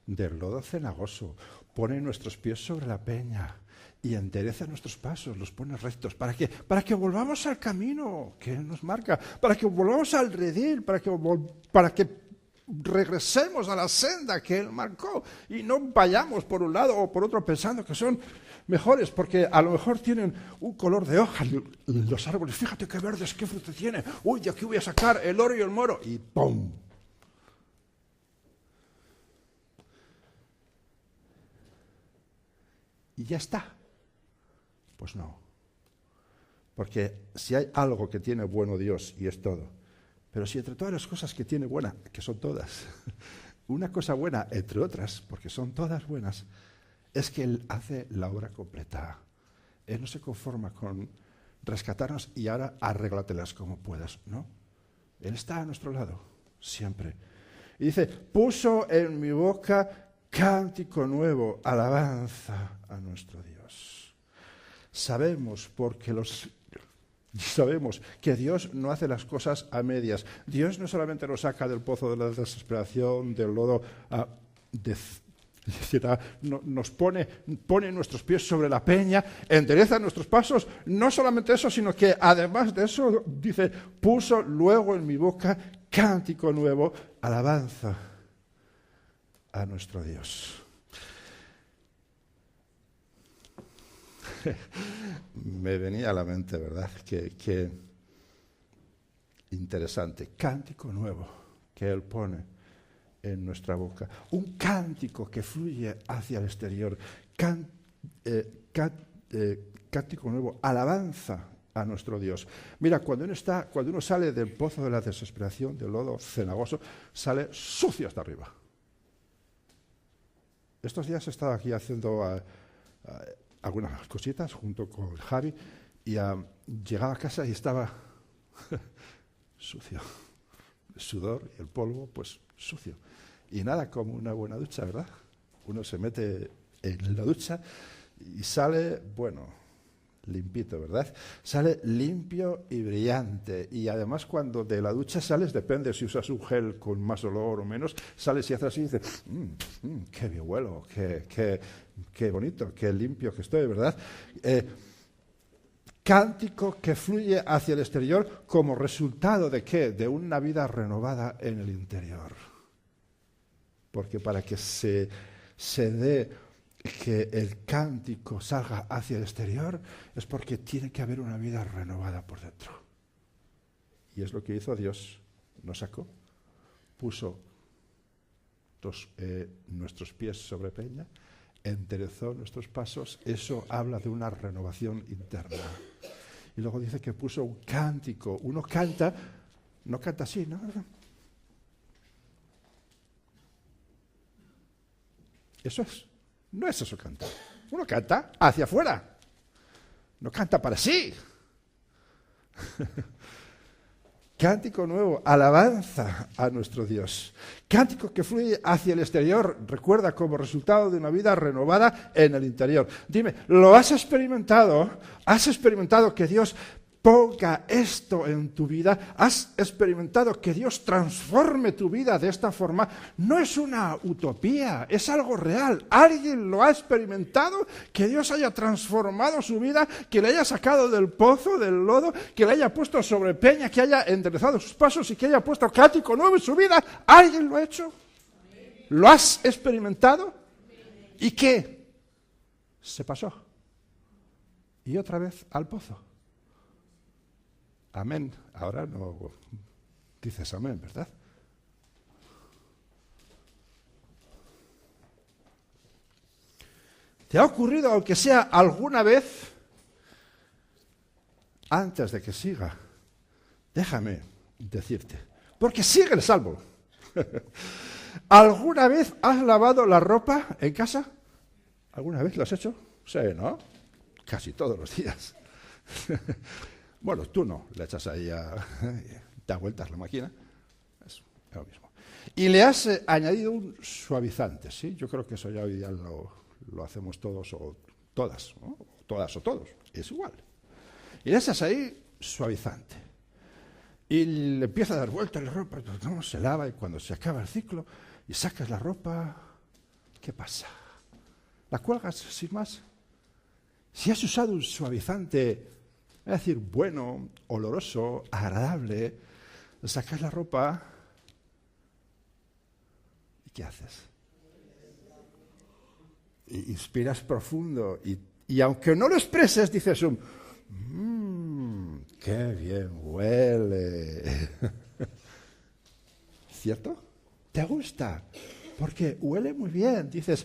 S1: del lodo cenagoso, pone nuestros pies sobre la peña y endereza nuestros pasos, los pone rectos. ¿Para qué? Para que volvamos al camino que Él nos marca, para que volvamos al redil, para que regresemos a la senda que Él marcó y no vayamos por un lado o por otro pensando que son mejores, porque a lo mejor tienen un color de hoja los árboles. Fíjate qué verdes, qué fruto tiene. Uy, de aquí voy a sacar el oro y el moro. Y ¡pum! Y ya está. Pues no. Porque si hay algo que tiene bueno Dios, y es todo, pero si entre todas las cosas que tiene buena, que son todas, una cosa buena entre otras, porque son todas buenas, es que Él hace la obra completa. Él no se conforma con rescatarnos y ahora arréglatelas como puedas, ¿no? Él está a nuestro lado, siempre. Y dice, puso en mi boca cántico nuevo, alabanza a nuestro Dios. Sabemos que Dios no hace las cosas a medias. Dios no solamente nos saca del pozo de la desesperación, del lodo, nos pone nuestros pies sobre la peña, endereza nuestros pasos. No solamente eso, sino que además de eso, dice, puso luego en mi boca cántico nuevo, alabanza a nuestro Dios. Me venía a la mente, ¿verdad? Que interesante. Cántico nuevo que Él pone en nuestra boca. Un cántico que fluye hacia el exterior. Cántico nuevo, alabanza a nuestro Dios. Mira, cuando uno sale del pozo de la desesperación, del lodo cenagoso, sale sucio hasta arriba. Estos días he estado aquí haciendo algunas cositas junto con Javi y llegaba a casa y estaba sucio. El sudor y el polvo, pues sucio. Y nada como una buena ducha, ¿verdad? Uno se mete en la ducha y sale, bueno, limpito, ¿verdad? Sale limpio y brillante. Y además cuando de la ducha sales, depende si usas un gel con más olor o menos, sales y haces así y dices, qué bien huelo, qué bonito, qué limpio que estoy, ¿verdad? Cántico que fluye hacia el exterior como resultado ¿de qué? De una vida renovada en el interior. Porque para que se dé que el cántico salga hacia el exterior es porque tiene que haber una vida renovada por dentro. Y es lo que hizo Dios. Nos sacó, puso nuestros pies sobre peña, enderezó nuestros pasos. Eso habla de una renovación interna. Y luego dice que puso un cántico. Uno canta, no canta así, ¿no? Eso es. No es eso cantar. Uno canta hacia afuera. No canta para sí. Cántico nuevo, alabanza a nuestro Dios. Cántico que fluye hacia el exterior, recuerda, como resultado de una vida renovada en el interior. Dime, ¿lo has experimentado? ¿Has experimentado que Dios ponga esto en tu vida? ¿Has experimentado que Dios transforme tu vida de esta forma? No es una utopía, es algo real. ¿Alguien lo ha experimentado? Que Dios haya transformado su vida, que le haya sacado del pozo, del lodo, que le haya puesto sobre peña, que haya enderezado sus pasos y que haya puesto cántico nuevo en su vida. ¿Alguien lo ha hecho? ¿Lo has experimentado? ¿Y qué? Se pasó. Y otra vez al pozo. Amén. Ahora no dices amén, ¿verdad? ¿Te ha ocurrido, aunque sea alguna vez, antes de que siga? Déjame decirte, porque sigue el salmo. ¿Alguna vez has lavado la ropa en casa? ¿Alguna vez lo has hecho? Sí, ¿no? Casi todos los días. Bueno, tú no, le echas ahí da vueltas la máquina, es lo mismo. Y le has añadido un suavizante, ¿sí? Yo creo que eso ya hoy día lo hacemos todos o todas, ¿no? Todas o todos, es igual. Y le echas ahí suavizante. Y le empieza a dar vueltas la ropa, no, se lava y cuando se acaba el ciclo y sacas la ropa, ¿qué pasa? ¿La cuelgas sin más? si has usado un suavizante, es decir, bueno, oloroso, agradable, sacas la ropa y ¿qué haces? Y inspiras profundo y aunque no lo expreses, dices ¡qué bien huele! ¿Cierto? ¿Te gusta? Porque huele muy bien. Dices,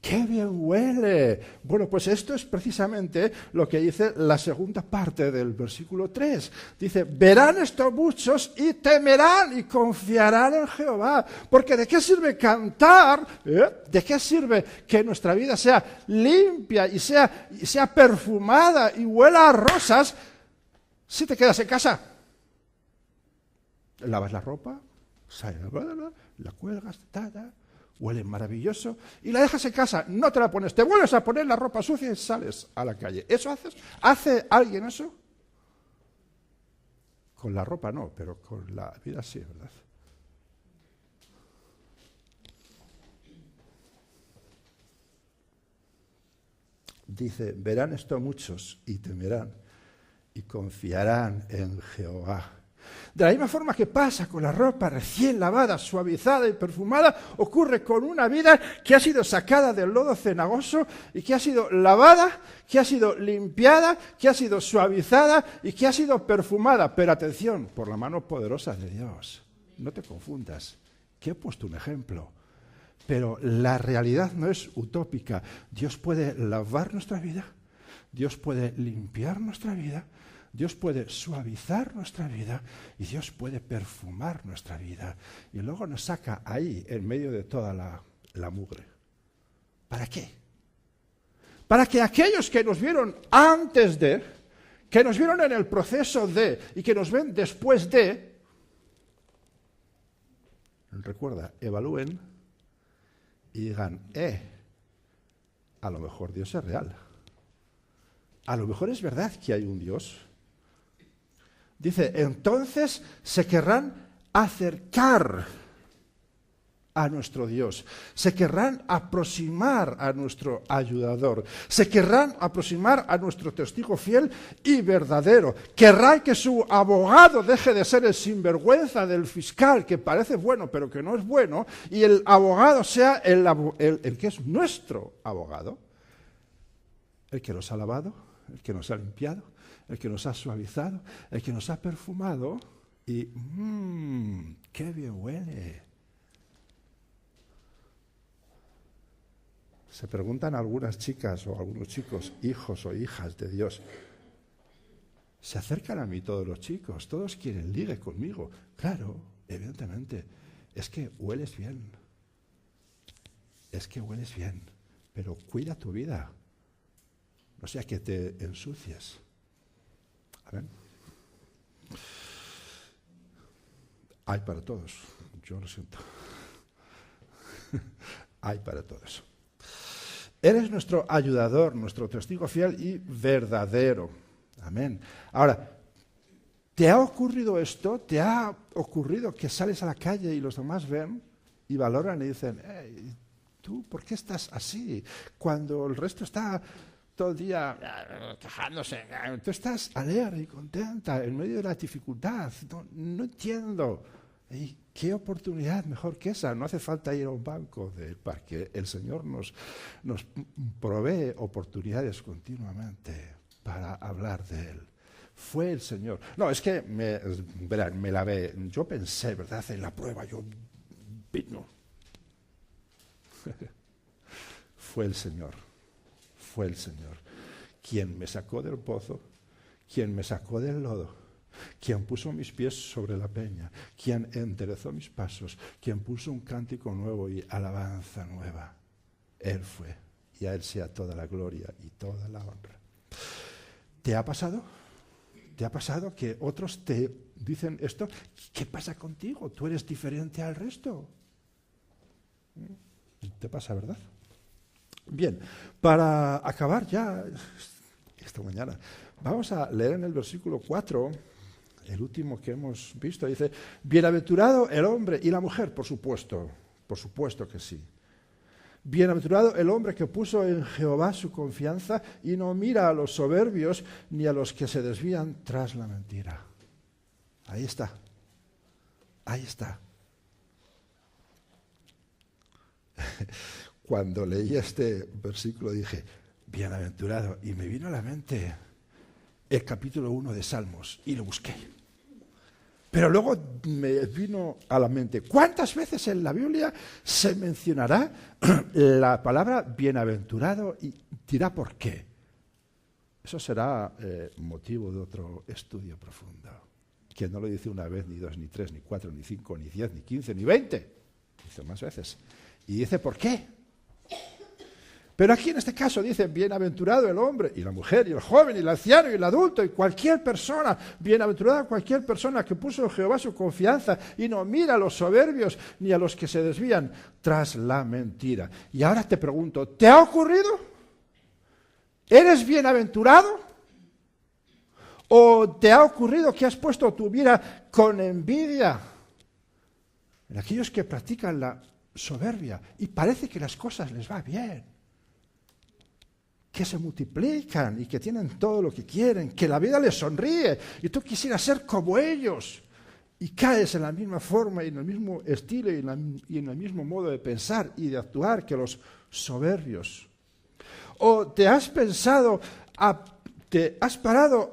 S1: ¡qué bien huele! Bueno, pues esto es precisamente lo que dice la segunda parte del versículo 3. Dice, verán esto muchos y temerán y confiarán en Jehová. Porque ¿de qué sirve cantar? ¿De qué sirve que nuestra vida sea limpia y sea perfumada y huela a rosas si te quedas en casa? Lavas la ropa, sale la cuelgas, huele maravilloso y la dejas en casa, no te la pones, te vuelves a poner la ropa sucia y sales a la calle. ¿Eso haces? ¿Hace alguien eso? Con la ropa no, pero con la vida sí, ¿verdad? Dice, verán esto muchos y temerán y confiarán en Jehová. De la misma forma que pasa con la ropa recién lavada, suavizada y perfumada, ocurre con una vida que ha sido sacada del lodo cenagoso y que ha sido lavada, que ha sido limpiada, que ha sido suavizada y que ha sido perfumada. Pero atención, por la mano poderosa de Dios. No te confundas, que he puesto un ejemplo. Pero la realidad no es utópica. Dios puede lavar nuestra vida, Dios puede limpiar nuestra vida, Dios puede suavizar nuestra vida y Dios puede perfumar nuestra vida. Y luego nos saca ahí, en medio de toda la mugre. ¿Para qué? Para que aquellos que nos vieron antes de, que nos vieron en el proceso de y que nos ven después de, recuerda, evalúen y digan, a lo mejor Dios es real. A lo mejor es verdad que hay un Dios. Dice, entonces se querrán acercar a nuestro Dios, se querrán aproximar a nuestro ayudador, se querrán aproximar a nuestro testigo fiel y verdadero, querrán que su abogado deje de ser el sinvergüenza del fiscal que parece bueno pero que no es bueno y el abogado sea el que es nuestro abogado, el que nos ha lavado, el que nos ha limpiado, el que nos ha suavizado, el que nos ha perfumado y ¡qué bien huele! Se preguntan algunas chicas o algunos chicos, hijos o hijas de Dios, se acercan a mí todos los chicos, todos quieren ligue conmigo. Claro, evidentemente, es que hueles bien, pero cuida tu vida, no sea que te ensucies. Amén. Hay para todos, yo lo siento. Hay para todos. Eres nuestro ayudador, nuestro testigo fiel y verdadero. Amén. Ahora, ¿te ha ocurrido esto? ¿Te ha ocurrido que sales a la calle y los demás ven y valoran y dicen, ¿tú por qué estás así? Cuando el resto está todo el día quejándose, tú estás alegre y contenta en medio de la dificultad. No entiendo. ¿Y qué oportunidad mejor que esa? No hace falta ir a un banco del parque. El Señor nos provee oportunidades continuamente para hablar de Él. Fue el Señor. No, es que, verán, me lavé. Yo pensé, ¿verdad? En la prueba, yo vino. Fue el Señor. Fue el Señor quien me sacó del pozo, quien me sacó del lodo, quien puso mis pies sobre la peña, quien enderezó mis pasos, quien puso un cántico nuevo y alabanza nueva. Él fue, y a Él sea toda la gloria y toda la honra. ¿Te ha pasado? ¿Te ha pasado que otros te dicen esto? ¿Qué pasa contigo? ¿Tú eres diferente al resto? ¿Te pasa, verdad? Bien, para acabar ya esta mañana, vamos a leer en el versículo 4, el último que hemos visto, dice, bienaventurado el hombre y la mujer, por supuesto que sí. Bienaventurado el hombre que puso en Jehová su confianza y no mira a los soberbios ni a los que se desvían tras la mentira. Ahí está. Ahí está. Cuando leí este versículo dije, bienaventurado, y me vino a la mente el capítulo 1 de Salmos y lo busqué. Pero luego me vino a la mente, ¿cuántas veces en la Biblia se mencionará la palabra bienaventurado y dirá por qué? Eso será motivo de otro estudio profundo. Que no lo dice una vez, ni dos, ni tres, ni cuatro, ni cinco, ni 10, ni 15, ni 20. Dice más veces. Y dice por qué. Pero aquí en este caso dice, bienaventurado el hombre, y la mujer, y el joven, y el anciano, y el adulto, y cualquier persona, bienaventurada cualquier persona que puso en Jehová su confianza, y no mira a los soberbios, ni a los que se desvían tras la mentira. Y ahora te pregunto, ¿te ha ocurrido? ¿Eres bienaventurado? ¿O te ha ocurrido que has puesto tu vida con envidia en aquellos que practican la soberbia, y parece que las cosas les va bien? Que se multiplican y que tienen todo lo que quieren, que la vida les sonríe y tú quisieras ser como ellos y caes en la misma forma y en el mismo estilo y en el mismo modo de pensar y de actuar que los soberbios. O te has parado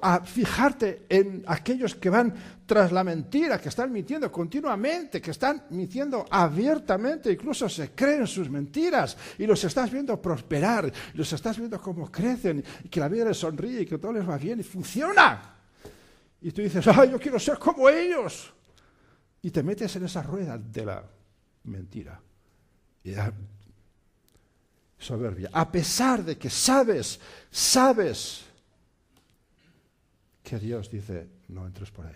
S1: a fijarte en aquellos que van tras la mentira, que están mintiendo continuamente, que están mintiendo abiertamente, incluso se creen sus mentiras y los estás viendo prosperar, los estás viendo cómo crecen y que la vida les sonríe y que todo les va bien y funciona. Y tú dices, ¡ay, yo quiero ser como ellos! Y te metes en esa rueda de la mentira y de la soberbia. A pesar de que sabes que Dios dice, no entres por ahí.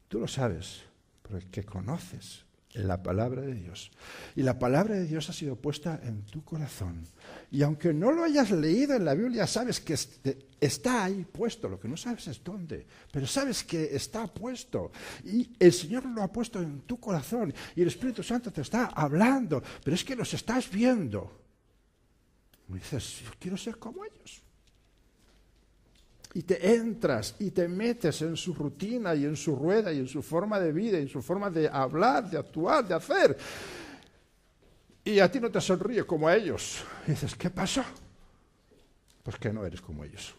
S1: Tú lo sabes, porque conoces la palabra de Dios. Y la palabra de Dios ha sido puesta en tu corazón. Y aunque no lo hayas leído en la Biblia, sabes que está ahí puesto. Lo que no sabes es dónde, pero sabes que está puesto. Y el Señor lo ha puesto en tu corazón. Y el Espíritu Santo te está hablando, pero es que los estás viendo. Y dices, yo quiero ser como ellos. Y te entras y te metes en su rutina y en su rueda y en su forma de vida y en su forma de hablar, de actuar, de hacer. Y a ti no te sonríe como a ellos. Y dices, ¿qué pasó? Pues que no eres como ellos.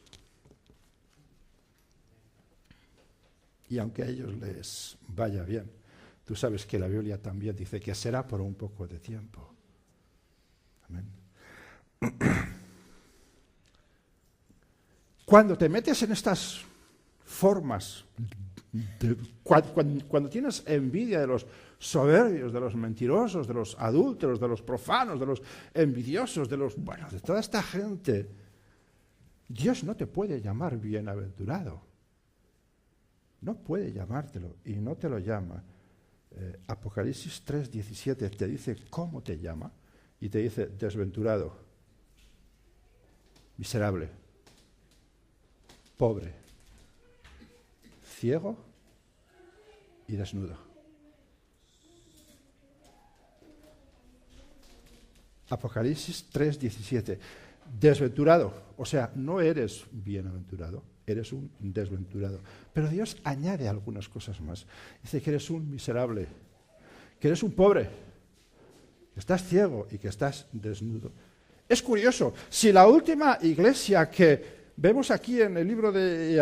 S1: Y aunque a ellos les vaya bien, tú sabes que la Biblia también dice que será por un poco de tiempo. Amén. Cuando te metes en estas formas, cuando tienes envidia de los soberbios, de los mentirosos, de los adúlteros, de los profanos, de los envidiosos, de toda esta gente, Dios no te puede llamar bienaventurado. No puede llamártelo y no te lo llama. Apocalipsis 3:17 te dice cómo te llama y te dice desventurado, miserable, pobre, ciego y desnudo. Apocalipsis 3:17. Desventurado, o sea, no eres bienaventurado, eres un desventurado. Pero Dios añade algunas cosas más. Dice que eres un miserable, que eres un pobre, que estás ciego y que estás desnudo. Es curioso, si la última iglesia que vemos aquí en el libro de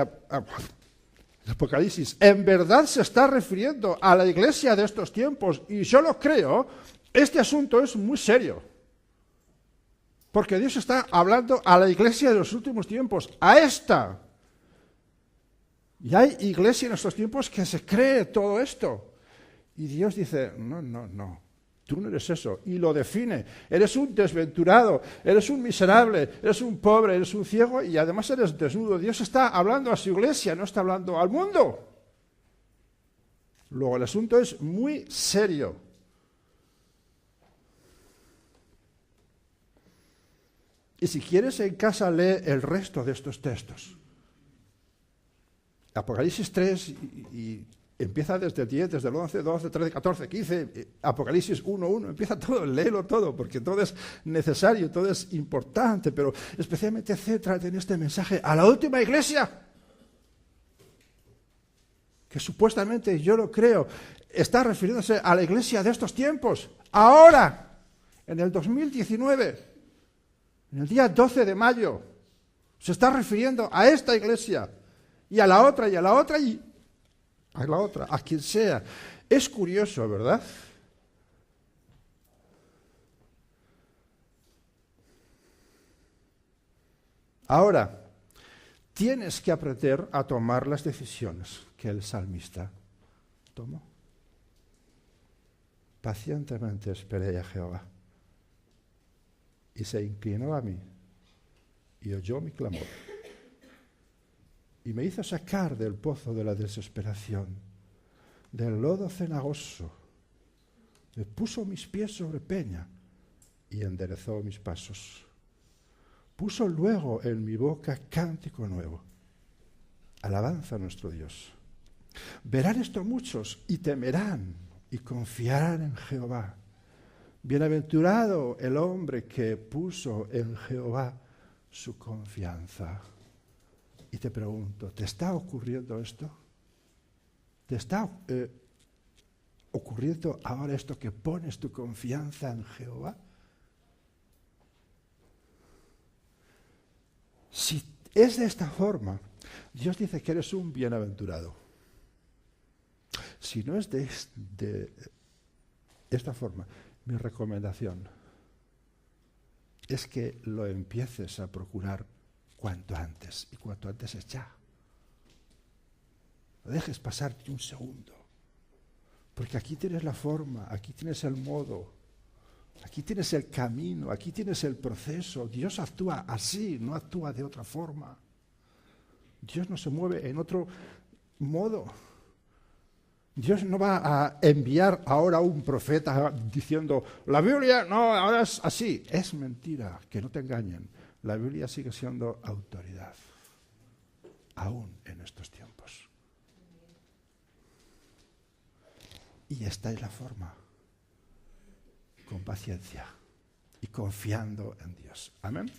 S1: Apocalipsis, en verdad se está refiriendo a la iglesia de estos tiempos, y yo lo creo, este asunto es muy serio. Porque Dios está hablando a la iglesia de los últimos tiempos, a esta. Y hay iglesia en estos tiempos que se cree todo esto. Y Dios dice, no. Tú no eres eso, y lo define. Eres un desventurado, eres un miserable, eres un pobre, eres un ciego y además eres desnudo. Dios está hablando a su iglesia, no está hablando al mundo. Luego el asunto es muy serio. Y si quieres en casa lee el resto de estos textos. Apocalipsis 3 y Empieza desde el 10, desde el 11, 12, 13, 14, 15, Apocalipsis 1:1, empieza todo, léelo todo, porque todo es necesario, todo es importante, pero especialmente céntrate en este mensaje a la última iglesia, que supuestamente, yo lo creo, está refiriéndose a la iglesia de estos tiempos, ahora, en el 2019, en el día 12 de mayo, se está refiriendo a esta iglesia, y a la otra, y a la otra, y a la otra, a quien sea. Es curioso, ¿verdad? Ahora, tienes que aprender a tomar las decisiones que el salmista tomó. Pacientemente esperé a Jehová, y se inclinó a mí, y oyó mi clamor, y me hizo sacar del pozo de la desesperación, del lodo cenagoso. Me puso mis pies sobre peña y enderezó mis pasos. Puso luego en mi boca cántico nuevo, alabanza a nuestro Dios. Verán esto muchos y temerán y confiarán en Jehová. Bienaventurado el hombre que puso en Jehová su confianza. Y te pregunto, ¿te está ocurriendo esto? ¿Te está ocurriendo ahora esto que pones tu confianza en Jehová? Si es de esta forma, Dios dice que eres un bienaventurado. Si no es de esta forma, mi recomendación es que lo empieces a procurar cuanto antes, y cuanto antes es ya. No dejes pasar ni un segundo, porque aquí tienes la forma, aquí tienes el modo, aquí tienes el camino, aquí tienes el proceso. Dios actúa así, no actúa de otra forma. Dios no se mueve en otro modo. Dios no va a enviar ahora un profeta diciendo, la Biblia, no, ahora es así. Es mentira, que no te engañen. La Biblia sigue siendo autoridad, aún en estos tiempos. Y esta es la forma, con paciencia y confiando en Dios. Amén.